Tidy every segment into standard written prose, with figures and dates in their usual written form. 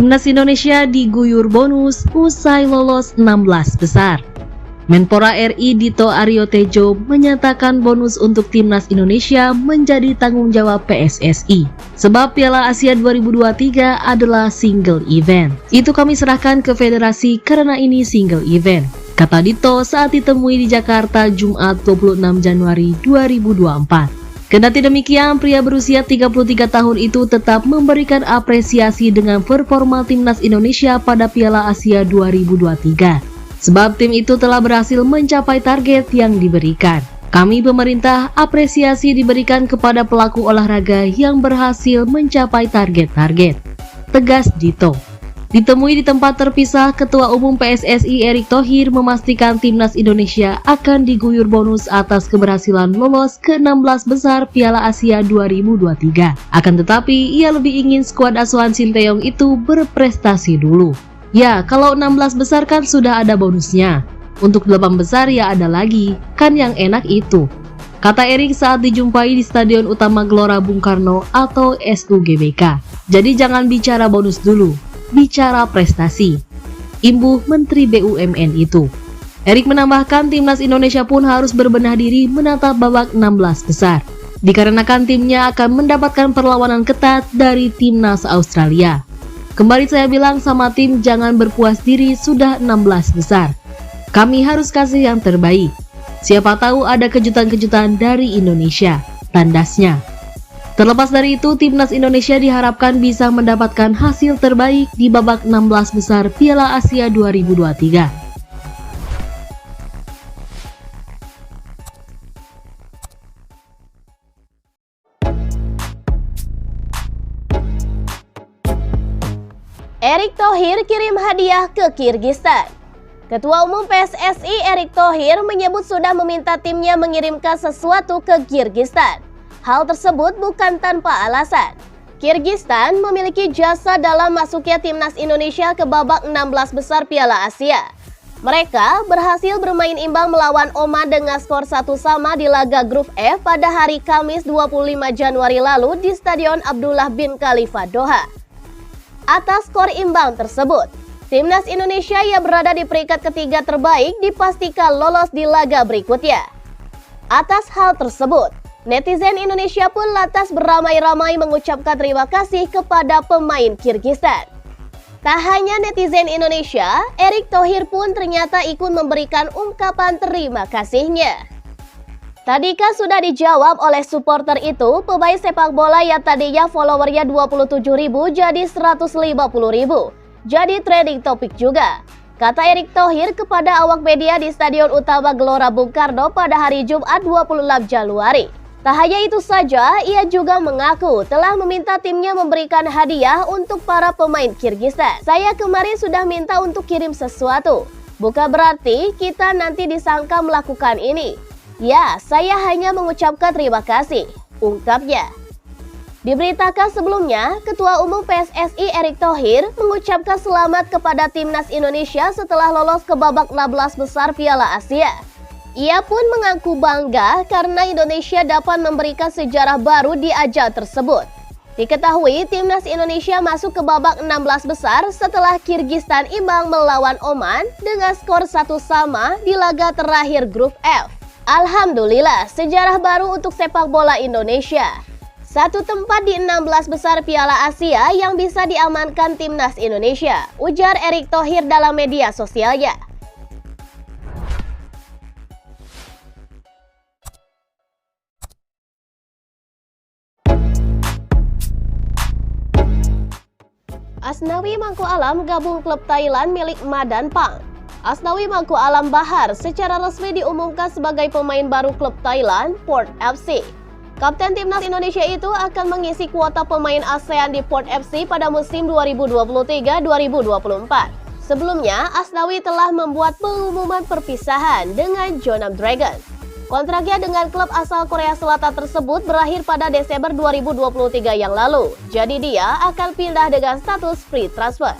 Timnas Indonesia diguyur bonus usai lolos 16 besar. Menpora RI Dito Aryo Tejo menyatakan bonus untuk Timnas Indonesia menjadi tanggung jawab PSSI. Sebab Piala Asia 2023 adalah single event. Itu kami serahkan ke federasi karena ini single event, kata Dito saat ditemui di Jakarta Jumat 26 Januari 2024. Kendati demikian, pria berusia 33 tahun itu tetap memberikan apresiasi dengan performa Timnas Indonesia pada Piala Asia 2023. Sebab tim itu telah berhasil mencapai target yang diberikan. Kami pemerintah apresiasi diberikan kepada pelaku olahraga yang berhasil mencapai target-target, tegas Dito. Ditemui di tempat terpisah, Ketua Umum PSSI Erick Thohir memastikan Timnas Indonesia akan diguyur bonus atas keberhasilan lolos ke 16 besar Piala Asia 2023. Akan tetapi, ia lebih ingin skuad asuhan Sinteyong itu berprestasi dulu. Ya, kalau 16 besar kan sudah ada bonusnya. Untuk 8 besar ya ada lagi, kan yang enak itu, kata Erick saat dijumpai di Stadion Utama Gelora Bung Karno atau SUGBK. Jadi jangan bicara bonus dulu, bicara prestasi, imbuh Menteri BUMN itu. Erick menambahkan Timnas Indonesia pun harus berbenah diri menatap babak 16 besar, dikarenakan timnya akan mendapatkan perlawanan ketat dari Timnas Australia. Kembali saya bilang sama tim, jangan berpuas diri sudah 16 besar. Kami harus kasih yang terbaik. Siapa tahu ada kejutan-kejutan dari Indonesia, tandasnya. Terlepas dari itu, Timnas Indonesia diharapkan bisa mendapatkan hasil terbaik di babak 16 besar Piala Asia 2023. Erick Thohir kirim hadiah ke Kirgistan. Ketua Umum PSSI Erick Thohir menyebut sudah meminta timnya mengirimkan sesuatu ke Kirgistan. Hal tersebut bukan tanpa alasan. Kirgistan memiliki jasa dalam masuknya Timnas Indonesia ke babak 16 besar Piala Asia. Mereka berhasil bermain imbang melawan Oman dengan skor 1-1 di laga grup F pada hari Kamis 25 Januari lalu di Stadion Abdullah bin Khalifa Doha. Atas skor imbang tersebut, Timnas Indonesia yang berada di peringkat ketiga terbaik dipastikan lolos di laga berikutnya. Atas hal tersebut, netizen Indonesia pun lantas beramai-ramai mengucapkan terima kasih kepada pemain Kirgistan. Tak hanya netizen Indonesia, Erick Thohir pun ternyata ikut memberikan ungkapan terima kasihnya. Tadika sudah dijawab oleh supporter itu, pemain sepak bola yang tadinya followernya 27.000 jadi 150.000. Jadi trending topik juga, kata Erick Thohir kepada awak media di Stadion Utama Gelora Bung Karno pada hari Jumat 26 Januari. Tak hanya itu saja, ia juga mengaku telah meminta timnya memberikan hadiah untuk para pemain Kirgistan. Saya kemarin sudah minta untuk kirim sesuatu, bukan berarti kita nanti disangka melakukan ini. Ya, saya hanya mengucapkan terima kasih, ungkapnya. Diberitakan sebelumnya, Ketua Umum PSSI Erick Thohir mengucapkan selamat kepada Timnas Indonesia setelah lolos ke babak 16 besar Piala Asia. Ia pun mengaku bangga karena Indonesia dapat memberikan sejarah baru di ajang tersebut. Diketahui Timnas Indonesia masuk ke babak 16 besar setelah Kirgistan imbang melawan Oman dengan skor 1-1 di laga terakhir grup F. Alhamdulillah, sejarah baru untuk sepak bola Indonesia. Satu tempat di 16 besar Piala Asia yang bisa diamankan Timnas Indonesia, ujar Erick Thohir dalam media sosialnya. Asnawi Mangku Alam gabung klub Thailand milik Madan Pang. Asnawi Mangku Alam Bahar secara resmi diumumkan sebagai pemain baru klub Thailand, Port FC. Kapten Timnas Indonesia itu akan mengisi kuota pemain ASEAN di Port FC pada musim 2023-2024. Sebelumnya, Asnawi telah membuat pengumuman perpisahan dengan Jeonnam Dragons. Kontraknya dengan klub asal Korea Selatan tersebut berakhir pada Desember 2023 yang lalu. Jadi dia akan pindah dengan status free transfer.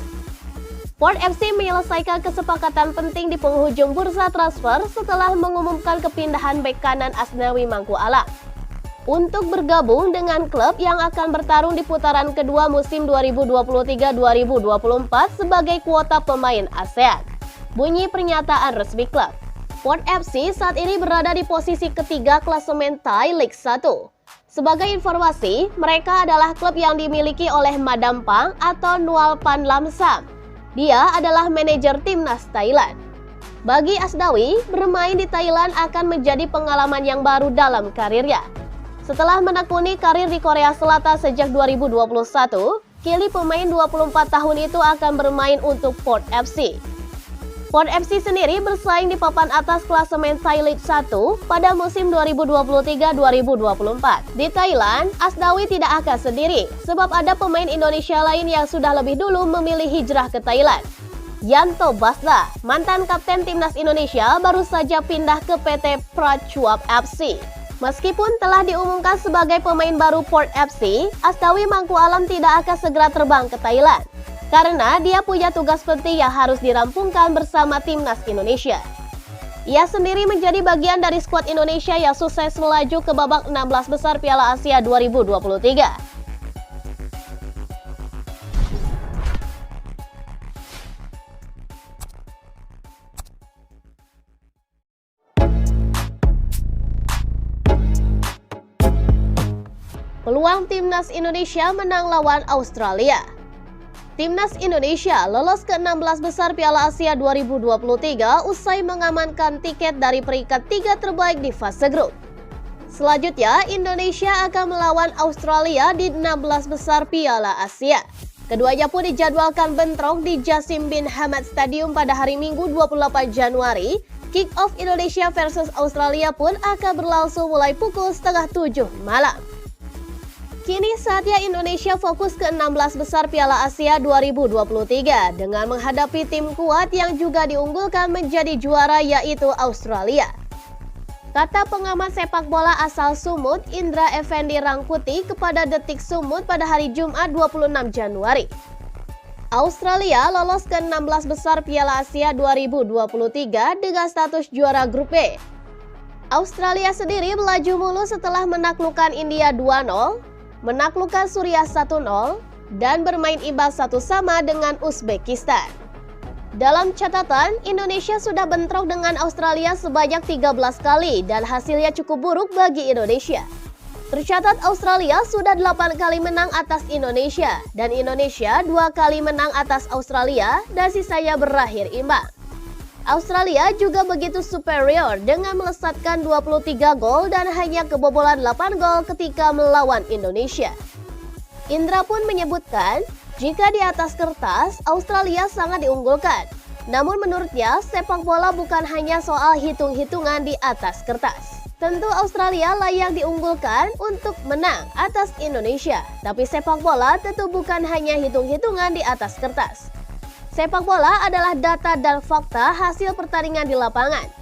Port FC menyelesaikan kesepakatan penting di penghujung bursa transfer setelah mengumumkan kepindahan bek kanan Asnawi Mangku Alam. untuk bergabung dengan klub yang akan bertarung di putaran kedua musim 2023-2024 sebagai kuota pemain ASEAN. Bunyi pernyataan resmi klub. Port FC saat ini berada di posisi ketiga klasemen Thai League 1. Sebagai informasi, mereka adalah klub yang dimiliki oleh Madam Pang atau Nualpan Lamsam. Dia adalah manajer timnas Thailand. Bagi Asdawi, bermain di Thailand akan menjadi pengalaman yang baru dalam karirnya. Setelah menekuni karir di Korea Selatan sejak 2021, kini pemain 24 tahun itu akan bermain untuk Port FC. Port FC sendiri bersaing di papan atas klasemen Thai League 1 pada musim 2023-2024. Di Thailand, Asdawi tidak akan sendiri, sebab ada pemain Indonesia lain yang sudah lebih dulu memilih hijrah ke Thailand. Yanto Basda, mantan kapten timnas Indonesia, baru saja pindah ke PT Prachuap FC. Meskipun telah diumumkan sebagai pemain baru Port FC, Asdawi Mangku Alam tidak akan segera terbang ke Thailand karena dia punya tugas penting yang harus dirampungkan bersama timnas Indonesia. Ia sendiri menjadi bagian dari skuad Indonesia yang sukses melaju ke babak 16 besar Piala Asia 2023. Peluang timnas Indonesia menang lawan Australia. Timnas Indonesia lolos ke 16 besar Piala Asia 2023 usai mengamankan tiket dari peringkat 3 terbaik di fase grup. Selanjutnya, Indonesia akan melawan Australia di 16 besar Piala Asia. Keduanya pun dijadwalkan bentrok di Jassim bin Hamad Stadium pada hari Minggu 28 Januari. Kick-off Indonesia versus Australia pun akan berlangsung mulai pukul 6:30 malam. Kini saatnya Indonesia fokus ke 16 besar Piala Asia 2023 dengan menghadapi tim kuat yang juga diunggulkan menjadi juara yaitu Australia. Kata pengamat sepak bola asal Sumut, Indra Effendi Rangkuti kepada Detik Sumut pada hari Jumat 26 Januari. Australia lolos ke 16 besar Piala Asia 2023 dengan status juara grup B. Australia sendiri melaju mulus setelah menaklukkan India 2-0, menaklukkan Suriah 1-0, dan bermain imbang 1-1 dengan Uzbekistan. Dalam catatan, Indonesia sudah bentrok dengan Australia sebanyak 13 kali dan hasilnya cukup buruk bagi Indonesia. Tercatat Australia sudah 8 kali menang atas Indonesia dan Indonesia 2 kali menang atas Australia dan sisanya berakhir imbang. Australia juga begitu superior dengan melesatkan 23 gol dan hanya kebobolan 8 gol ketika melawan Indonesia. Indra pun menyebutkan, jika di atas kertas, Australia sangat diunggulkan. Namun menurutnya, sepak bola bukan hanya soal hitung-hitungan di atas kertas. Tentu Australia layak diunggulkan untuk menang atas Indonesia, tapi sepak bola tentu bukan hanya hitung-hitungan di atas kertas. Sepak bola adalah data dan fakta hasil pertandingan di lapangan.